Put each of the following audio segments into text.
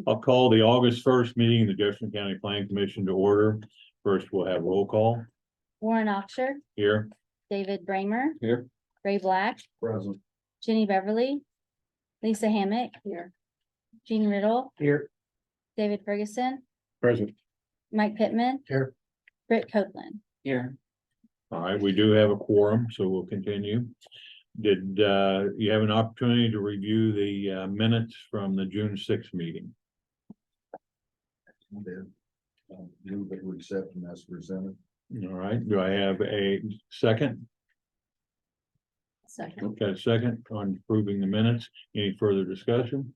I'll call the August 1st meeting of the Jefferson County Planning Commission to order. First, we'll have roll call. Warren Oxer, Here. David Bramer, Here. Ray Black, Present. Jenny Beverly, Lisa Hammock, here, Jean Riddle, Here. David Ferguson, Present. Mike Pittman, Here. Britt Copeland. Here. All right, we do have a quorum, so we'll continue. Did you have an opportunity to review the minutes from the June 6th meeting? Move that we accept them as presented. All right, do I have a second? Second. Okay, second on approving the minutes. Any further discussion?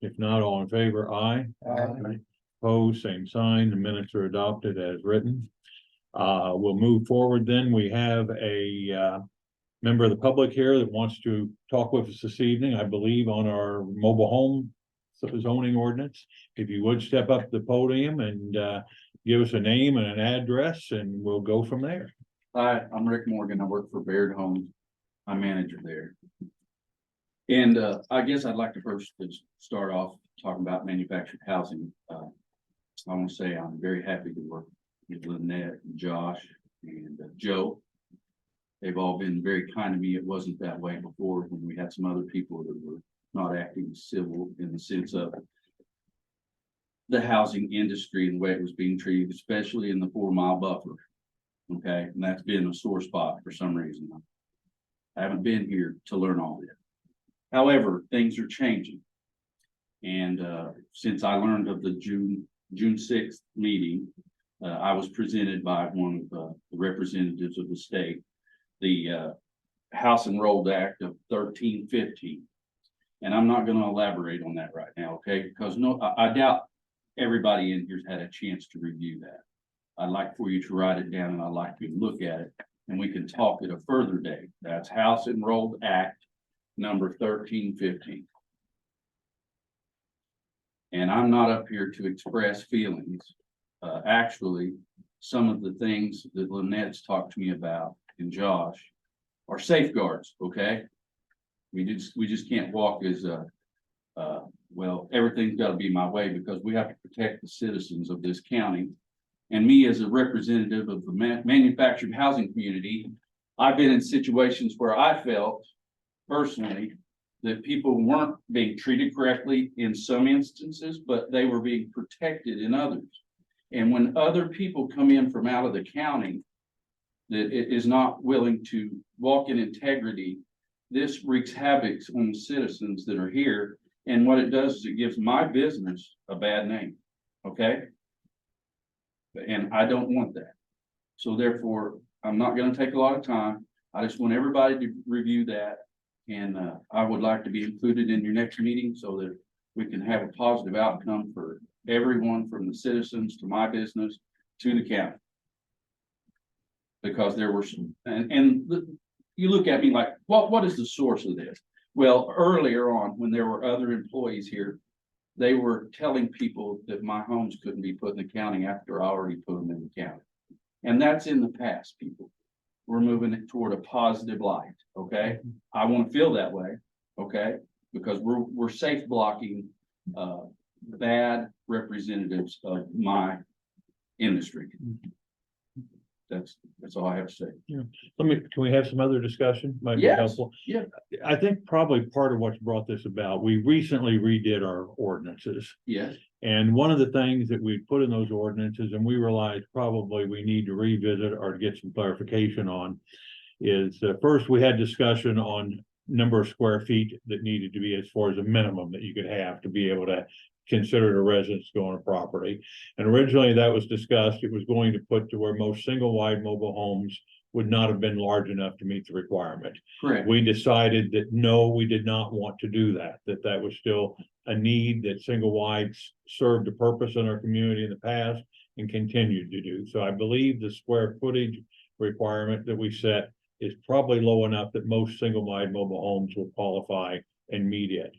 If not, all in favor, aye. Aye. Opposed, same sign. The minutes are adopted as written. We'll move forward then. We have a member of the public here that wants to talk with us this evening, I believe, on our mobile home zoning ordinance. If you would step up to the podium and give us a name and an address, and we'll go from there. Hi, I'm Rick Morgan. I work for Baird Homes. I'm manager there. And I guess I'd like to first just start off talking about manufactured housing. I want to say I'm very happy to work with Lynette, and Josh, and Joe. They've all been very kind to me. It wasn't that way before when we had some other people that were not acting civil in the sense of the housing industry and the way it was being treated, especially in the 4-mile buffer. Okay, and that's been a sore spot for some reason. I haven't been here to learn all this. However, things are changing. And since I learned of the June 6th meeting, I was presented by one of the representatives of the state, the House Enrolled Act of 1315. And I'm not going to elaborate on that right now, okay? Because I doubt everybody in here's had a chance to review that. I'd like for you to write it down and I'd like you to look at it and we can talk at a further date. That's House Enrolled Act number 1315. And I'm not up here to express feelings. Actually, some of the things that Lynette's talked to me about and Josh are safeguards, okay? We just can't walk as well, everything's got to be my way because we have to protect the citizens of this county. And me as a representative of the manufactured housing community, I've been in situations where I felt personally that people weren't being treated correctly in some instances, but they were being protected in others. And when other people come in from out of the county that is not willing to walk in integrity, this wreaks havoc on the citizens that are here. And what it does is it gives my business a bad name, okay? And I don't want that. So therefore, I'm not going to take a lot of time. I just want everybody to review that. And I would like to be included in your next meeting so that we can have a positive outcome for everyone, from the citizens to my business to the county. Because there were some, you look at me like, what is the source of this? Well, earlier on, when there were other employees here, they were telling people that my homes couldn't be put in the county after I already put them in the county. And that's in the past, people. We're moving it toward a positive light, okay? I want to feel that way, okay? Because we're safe blocking bad representatives of my industry. That's all I have to say. Yeah. Can we have some other discussion? Might be Yes. helpful. Yeah. I think probably part of what's brought this about, we recently redid our ordinances. Yes. And one of the things that we put in those ordinances, and we realized probably we need to revisit or to get some clarification on, is first we had discussion on number of square feet that needed to be as far as a minimum that you could have to be able to consider it a residence to go on a property. And originally that was discussed, it was going to put to where most single wide mobile homes would not have been large enough to meet the requirement. Correct. We decided that no, we did not want to do that, that was still a need, that single wides served a purpose in our community in the past and continued to do. So I believe the square footage requirement that we set is probably low enough that most single wide mobile homes will qualify and meet it.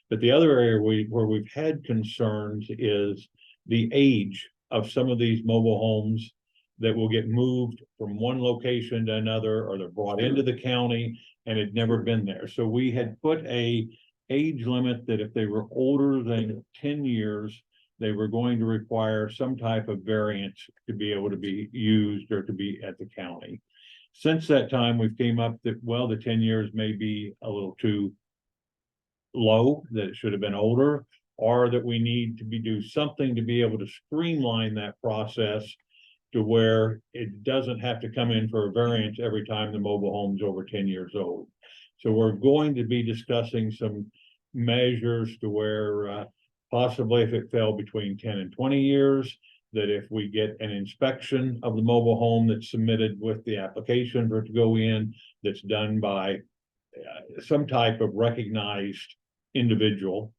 But the other area where we've had concerns is the age of some of these mobile homes that will get moved from one location to another, or they're brought into the county and had never been there. So we had put a age limit that if they were older than 10 years, they were going to require some type of variance to be able to be used or to be at the county. Since that time, we've came up that, well, the 10 years may be a little too low, that it should have been older, or that we need to do something to be able to streamline that process to where it doesn't have to come in for a variance every time the mobile home's over 10 years old. So we're going to be discussing some measures to where possibly if it fell between 10 and 20 years, that if we get an inspection of the mobile home that's submitted with the application for it to go in, that's done by some type of recognized individual,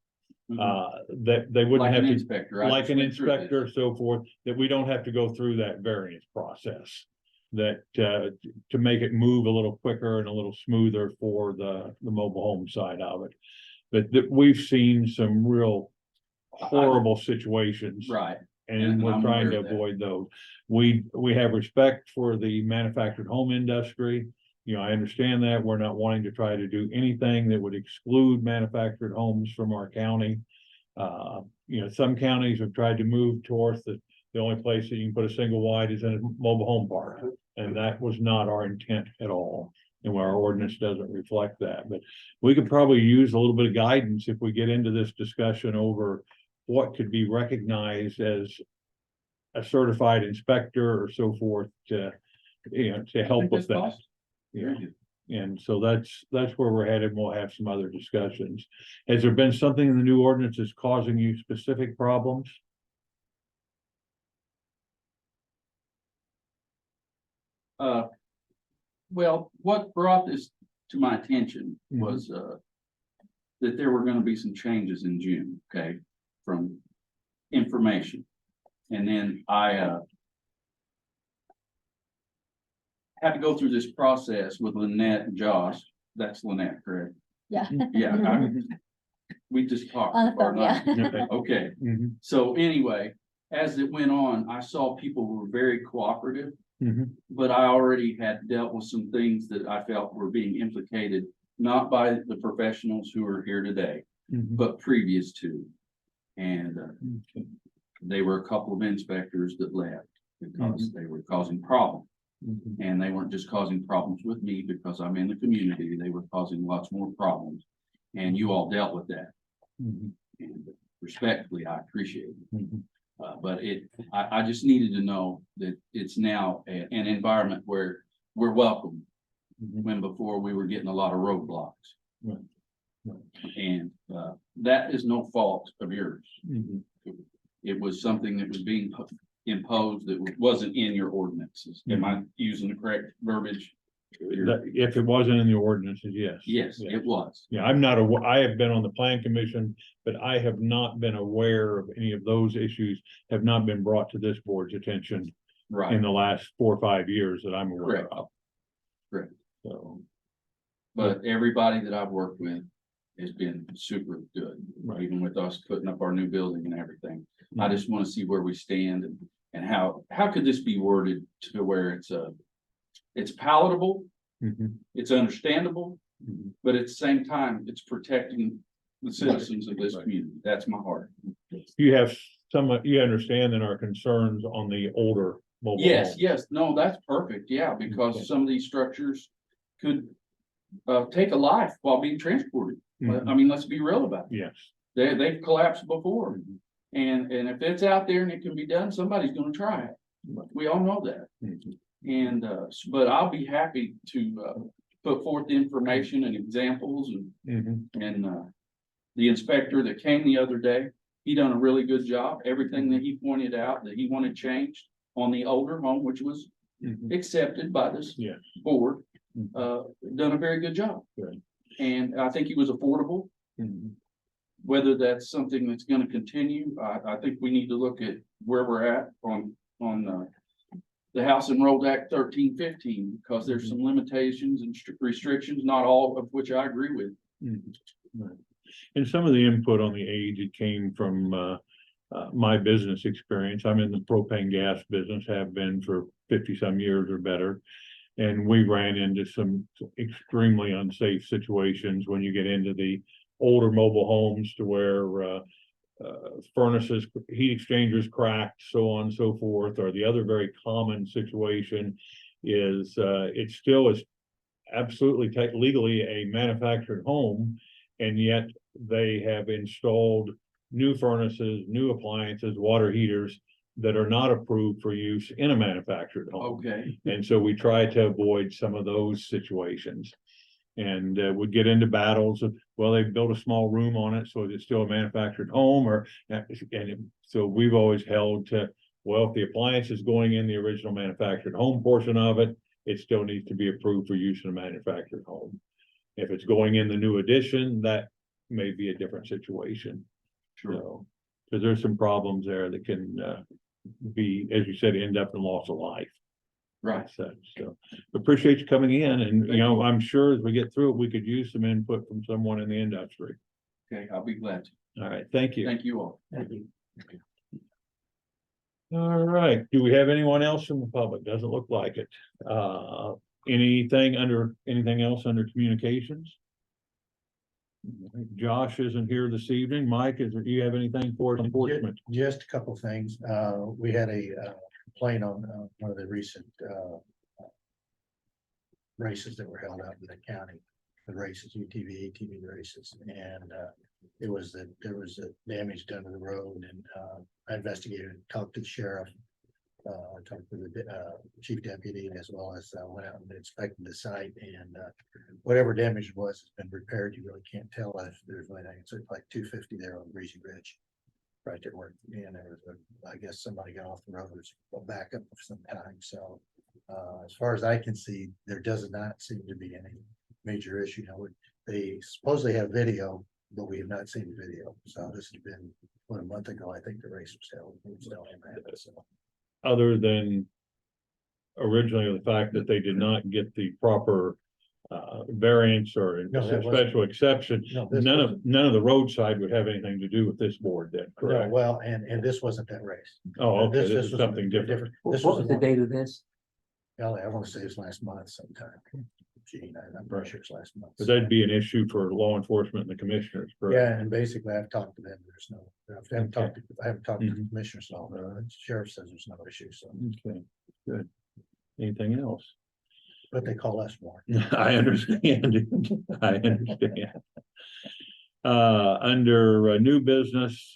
that they wouldn't Like have an to, inspector. I like just an went through this. inspector, so forth, that we don't have to go through that variance process. That to make it move a little quicker and a little smoother for the mobile home side of it. But that we've seen some real horrible situations. Right. And And we're I'm trying aware to of that. avoid those. We have respect for the manufactured home industry. You know, I understand that. We're not wanting to try to do anything that would exclude manufactured homes from our county. You know, some counties have tried to move towards the only place that you can put a single wide is in a mobile home park. And that was not our intent at all. And our ordinance doesn't reflect that. But we could probably use a little bit of guidance if we get into this discussion over what could be recognized as a certified inspector or so forth to, you know, to help with that. Yeah. And so that's where we're headed. We'll have some other discussions. Has there been something in the new ordinance that's causing you specific problems? Well, what brought this to my attention Mhm. was, that there were gonna be some changes in June, okay, from information. And then I, had to go through this process with Lynette and Josh. That's Lynette, correct? Yeah. Yeah, we just talked. On the before phone, yeah. night. Okay, Mhm, so anyway, as it went on, I saw people who were very cooperative. mhm, But I already had dealt with some things that I felt were being implicated, not by the professionals who are here today, mhm. but previous to. And Okay. they were a couple of inspectors that left because Mm-hmm. they were causing problems. Mhm, And they weren't just causing problems with me because I'm in the community, they were causing lots more problems. And you all dealt with that. mhm, And respectfully, I appreciate it. mhm. But I just needed to know that it's now an environment where we're welcome, Mhm. when before we were getting a lot of roadblocks. Right. Right. And that is no fault of yours. Mhm. It was something that was being imposed that wasn't in your ordinances. Am I using the correct verbiage? That- if it wasn't in the ordinances, yes. Yes, it was. Yeah, I have been on the plan commission, but I have not been aware of any of those issues, have not been brought to this board's attention in Right, the last 4 or 5 years that I'm aware Correct. of. Correct. So, but everybody that I've worked with has been super good, Right. even with us putting up our new building and everything. I Mhm. just want to see where we stand and how could this be worded to where it's palatable, Mhm. it's understandable, Mhm. but at the same time, it's protecting the citizens of this Right. community. That's my heart. You have you understand that our concerns on the older mobile Yes, homes. yes, no, that's perfect. Yeah, Okay. because some of these structures could take a life while being transported. Mhm. I mean, let's be real about it. Yes. They've collapsed before. And if it's out there and it can be done, somebody's gonna try it. We all know that. Mhm. And, but I'll be happy to, put forth the information and examples Mhm. and, the inspector that came the other day, he done a really good job. Everything that he pointed out that he wanted changed on the older home, which was Mhm. accepted by this Yeah. board, Mhm. done a very good job. Good. And I think he was affordable. Mhm. Whether that's something that's gonna continue, I think we need to look at where we're at on the House Enrolled Act 1315, because there's some limitations and restrictions, not all of which I agree with. Mhm. Right. And some of the input on the age, it came from my business experience. I'm in the propane gas business, have been for 50 some years or better. And we ran into some extremely unsafe situations when you get into the older mobile homes to where furnaces, heat exchangers cracked, so on and so forth. Or the other very common situation is it still is absolutely legally a manufactured home, and yet they have installed new furnaces, new appliances, water heaters that are not approved for use in a manufactured home. Okay, And so we try to avoid some of those situations. And would get into battles of, well, they built a small room on it, so it's still a manufactured home, or, and so we've always held to, well, if the appliance is going in the original manufactured home portion of it, it still needs to be approved for use in a manufactured home. If it's going in the new addition, that may be a different situation. sure. So, because there's some problems there that can be, as you said, end up in loss of life. Right. So appreciate you coming in, and you know, I'm sure as we get through it, we could use some input from someone in the industry. Okay, I'll be glad to. All right, thank you. Thank you all. Thank you. All right, do we have anyone else from the public? Doesn't look like it. Anything else under communications? Josh isn't here this evening. Mike, do you have anything for enforcement? Just a couple of things. We had a complaint on one of the recent races that were held out in the county. The races, UTV, ATV races, and it was that there was a damage done to the road, and I investigated, talked to the sheriff, talked to the chief deputy, as well as went out and inspected the site, and whatever damage was has been repaired. You really can't tell if there's anything. It's like 250 there on Breezy Ridge, right there where, and there was I guess somebody got off the road. There's a backup of some kind. So as far as I can see, there does not seem to be any major issue. Now, they supposedly have video, but we have not seen the video. So this has been a month ago. I think the race was held. It was down in Manhattan, so. Other than originally the fact that they did not get the proper variance or No, that wasn't- special exception, No, this none wasn't- of the roadside would have anything to do with this board then, No, correct? well, and this wasn't that race. Oh, okay, this is was something different. This What was the one- date of this? Golly, I want to say it's last month sometime. Gene, I'm pretty sure it's last month. But that'd be an issue for law enforcement and the commissioners, correct? Yeah, and basically I've talked to them. There's no, I haven't talked to the Mhm. commissioners, no, the sheriff says there's no issue, so, Okay, good. Anything else? but they call us more. I understand. I understand. Under new business,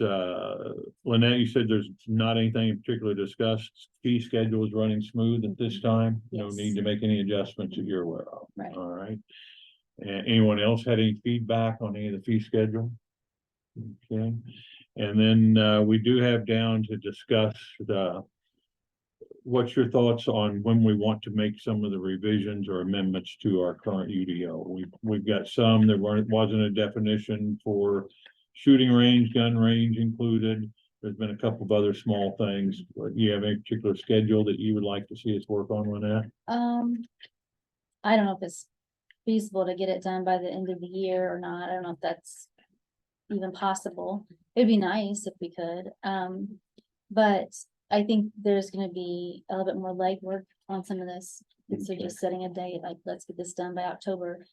Lynette, you said there's not anything in particular discussed. Fee schedule is running smooth at this time. No Yes. need to make any adjustments that you're aware of. Right. All right. Anyone else had any feedback on any of the fee schedule? Okay, and then we do have down to discuss what's your thoughts on when we want to make some of the revisions or amendments to our current UDO? We've got some, there wasn't a definition for shooting range, gun range included. There's been a couple of other small things. But you have any particular schedule that you would like to see us work on that? I don't know if it's feasible to get it done by the end of the year or not. I don't know if that's even possible. It'd be nice if we could. But I think there's gonna be a little bit more legwork on some of this. So just setting a date, like, let's get this done by October.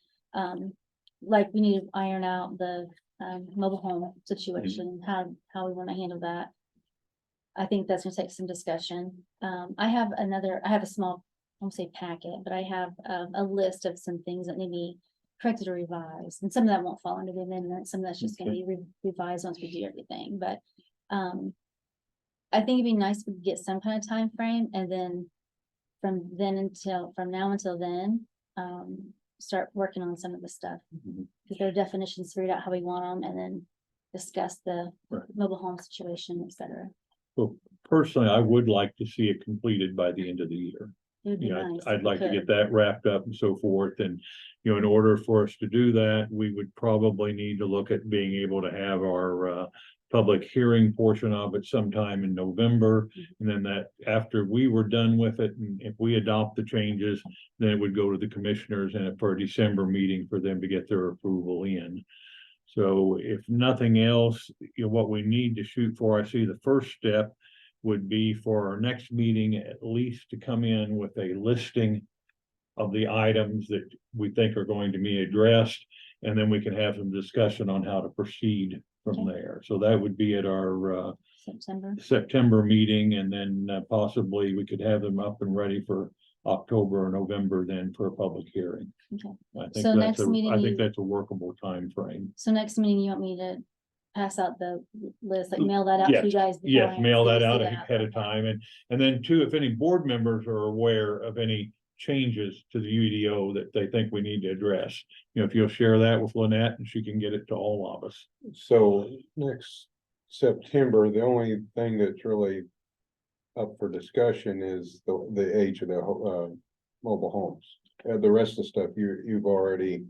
Like, we need to iron out the mobile home situation, how we wanna handle that. I think that's gonna take some discussion. I have a small, I won't say packet, but I have a list of some things that need to be corrected or revised. And some of that won't fall under the amendment. Some of that's just gonna be revised once we do everything, but I think it'd be nice if we could get some kind of time frame, and then from now until then, start working on some of the stuff. Get their definitions, figured out how we want them, and then discuss the Right. mobile home situation, et cetera. Well, personally, I would like to see it completed by the end of the year. It would be You know, nice. I'd if we like to could. get that wrapped up and so forth. And, you know, in order for us to do that, we would probably need to look at being able to have our public hearing portion of it sometime in November. And then that, after we were done with it, and if we adopt the changes, then it would go to the commissioners and for a December meeting for them to get their approval in. So if nothing else, you know, what we need to shoot for, I see the first step would be for our next meeting, at least to come in with a listing of the items that we think are going to be addressed. And then we can have some discussion on how to proceed from Okay. there. So that would be at our September. September meeting, and then possibly we could have them up and ready for October or November then for a public hearing. Okay. I think So that's next meeting I think you- that's a workable time frame. So next meeting, you want me to pass out the list, like mail that out to you Yes, guys? Yes, beforehand, mail so you that out see ahead of time, and then too, if any board members are aware of any changes to the UDO that they think we need to address, if you'll share that with Lynette, and she can get it to all of us. So next September, the only thing that's really up for discussion is the age of the mobile homes. The rest of the stuff you've already,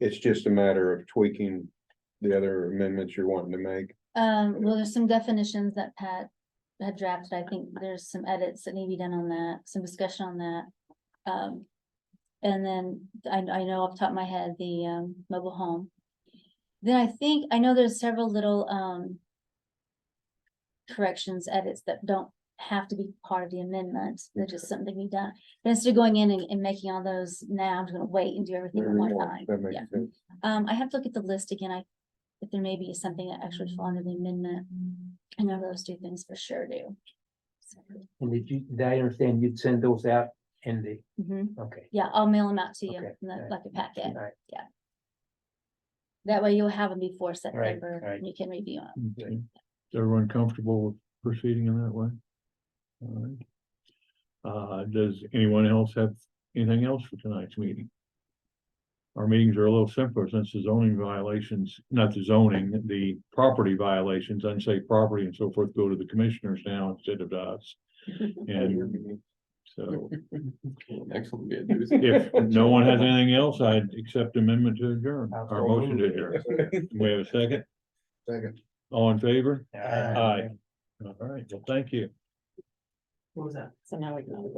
it's just a matter of tweaking the other amendments you're wanting to make. Well, there's some definitions that Pat had drafted. I think there's some edits that need to be done on that, some discussion on that. And then I know off the top of my head, the mobile home. Then I know there's several little corrections, edits that don't have to be part of the amendment. They're just something we done. But instead of going in and making all those now, I'm just gonna wait and do everything at one time. That makes Yeah. sense. I have to look at the list again. If there may be something that actually fall under the amendment. I know those two things for sure do. And did I understand you'd send those out in the, Mhm. okay. Yeah, I'll mail them out to you, Okay, in the- alright. like a packet. All right. That way you'll have them before September, right. and you can review them. Okay. Is everyone comfortable with proceeding in that way? All right. Does anyone else have anything else for tonight's meeting? Our meetings are a little simpler since the zoning violations, not the zoning, the property violations, unsafe property and so forth, go to the commissioners now instead of us. And so Excellent. Good news. if no one has anything else, I'd accept amendment to adjourn, or motion to adjourn. We have a second? Second. All in favor? Aye. Aye. All right, well, thank you. What was that? So now we can.